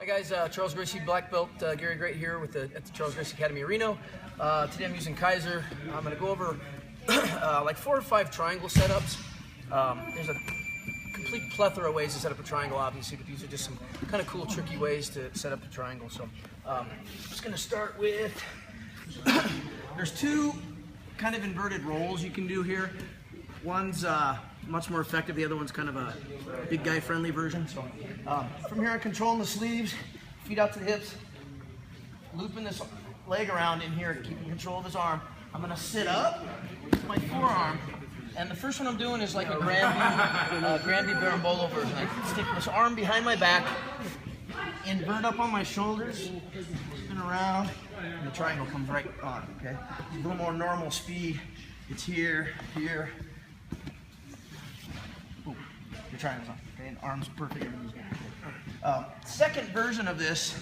Hi guys, Charles Gracie, black belt, Gary Grate here at the Charles Gracie Academy of Reno. Today I'm using Kaiser. I'm going to go over like 4 or 5 triangle setups. There's a complete plethora of ways to set up a triangle, obviously, but these are just some kind of cool, tricky ways to set up a triangle. So I'm just going to start with, there's 2 kind of inverted rolls you can do here. One's much more effective, the other one's kind of a big guy friendly version. So from here I'm controlling the sleeves, feet out to the hips, looping this leg around in here, keeping control of his arm. I'm going to sit up with my forearm, and the first one I'm doing is like a Grande Berimbolo version. I stick this arm behind my back, invert up on my shoulders, spin around, and the triangle comes right on, okay? A little more normal speed. It's here, here. Boom. Your triangle's on, okay? And arm's perfect, everything's good. Second version of this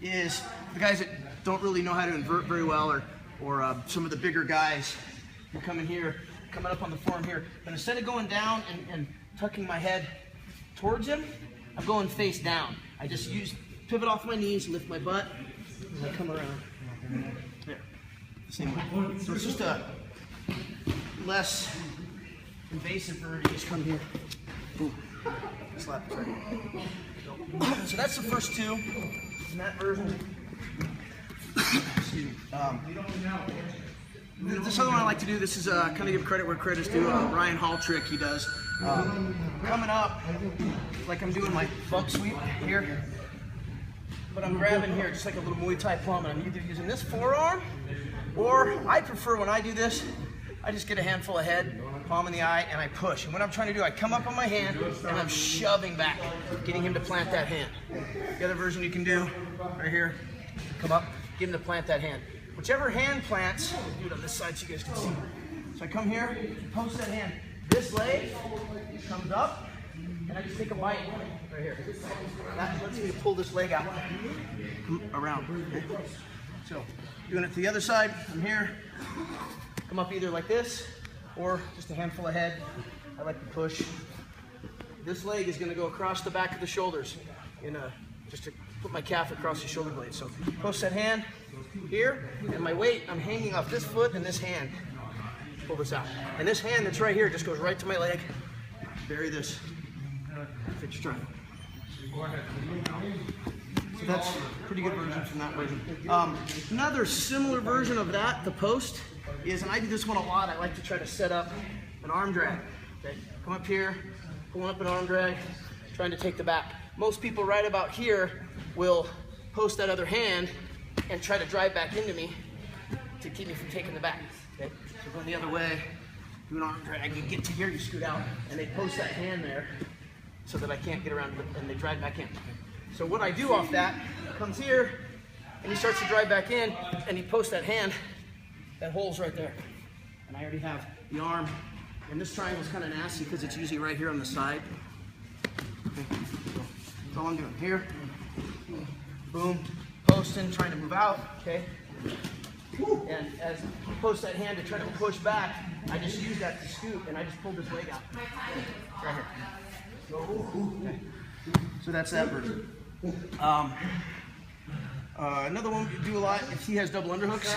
is the guys that don't really know how to invert very well, or some of the bigger guys who come in here, coming up on the forearm here, but instead of going down and tucking my head towards him, I'm going face down. I just pivot off my knees, lift my butt, and I come around. There. Same way. So it's just a less invasive version. Just come here. Boom. Slap it right. So that's the first 2 in that version. Excuse me. This other one I like to do, this is kind of give credit where credit's due. Ryan Hall trick he does. Coming up, like I'm doing my bump sweep here, but I'm grabbing here just like a little Muay Thai plum, and I'm either using this forearm, or I prefer when I do this, I just get a handful of head, palm in the eye, and I push. And what I'm trying to do, I come up on my hand, and I'm shoving back, getting him to plant that hand. The other version you can do, right here, come up, get him to plant that hand. Whichever hand plants, I'll do it on this side so you guys can see. So I come here, post that hand. This leg comes up, and I just take a bite right here. That lets me pull this leg out, come around. Okay? So doing it to the other side, I'm here. Come up either like this, or just a handful of head. I like to push. This leg is going to go across the back of the shoulders, just to put my calf across the shoulder blade. So post that hand here, and my weight, I'm hanging off this foot and this hand. Pull this out. And this hand that's right here just goes right to my leg. Bury this. Fix your triangle. So that's a pretty good version from that version. Another similar version of that, the post, is, and I do this one a lot, I like to try to set up an arm drag. Okay? Come up here, pull up an arm drag, trying to take the back. Most people right about here will post that other hand and try to drive back into me to keep me from taking the back. Okay? So going the other way, do an arm drag, you get to here, you scoot out, and they post that hand there so that I can't get around, and they drive back in. So what I do off that, comes here, and he starts to drive back in, and he posts that hand, that hole's right there. And I already have the arm, and this triangle's kind of nasty because it's usually right here on the side. Okay. So that's all I'm doing. Here, boom, posting, trying to move out, okay? And as he posts that hand to try to push back, I just use that to scoot, and I just pull this leg out. Right here. Okay. So that's that version. Another one we do a lot, if he has double underhooks,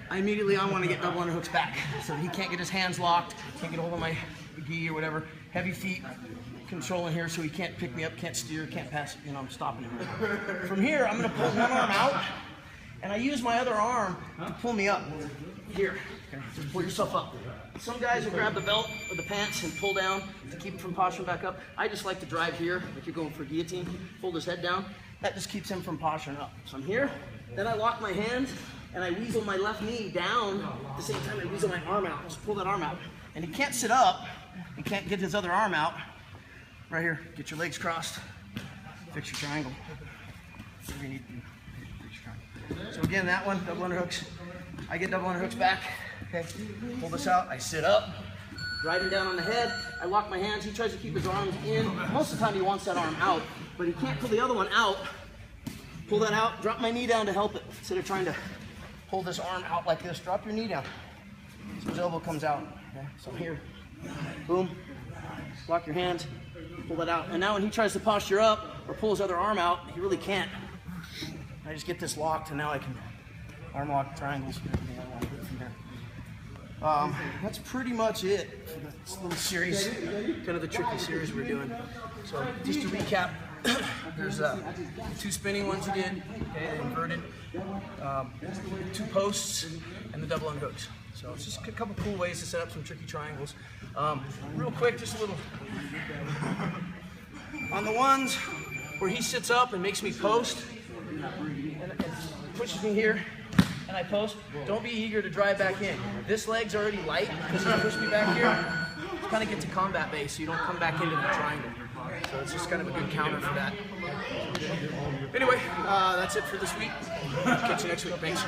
I want to get double underhooks back. So he can't get his hands locked, can't get hold of my gi or whatever. Heavy feet controlling here so he can't pick me up, can't steer, can't pass, I'm stopping him. From here, I'm going to pull one arm out, and I use my other arm to pull me up. Here, okay. Just pull yourself up. Some guys will grab the belt or the pants and pull down to keep him from posturing back up. I just like to drive here, like you're going for guillotine, fold his head down. That just keeps him from posturing up. So I'm here, then I lock my hands, and I weasel my left knee down at the same time I weasel my arm out. Just pull that arm out. And he can't sit up, he can't get his other arm out. Right here, get your legs crossed, fix your triangle. Whatever you need to do, fix your triangle. So again, that one, double underhooks. I get double underhooks back, okay? Pull this out, I sit up, drive him down on the head, I lock my hands, he tries to keep his arms in. Most of the time he wants that arm out, but he can't pull the other one out. Pull that out, drop my knee down to help it. Instead of trying to pull this arm out like this, drop your knee down. So his elbow comes out, okay? So here, Boom. Lock your hand, pull that out. And now when he tries to posture up or pull his other arm out, he really can't. I just get this locked, and now I can arm lock triangles and everything I want to do from here. That's pretty much it for this little series, kind of the tricky series we're doing. So just to recap, there's 2 spinning ones you did, okay, inverted, 2 posts, and the double unhooks. So it's just a couple cool ways to set up some tricky triangles. Real quick, just a little. On the ones where he sits up and makes me post, and pushes me here, and I post, don't be eager to drive back in. This leg's already light because he pushed me back here. Just kind of get to combat base so you don't come back into the triangle. So it's just kind of a good counter for that. Anyway, that's it for this week. Catch you next week. Thanks.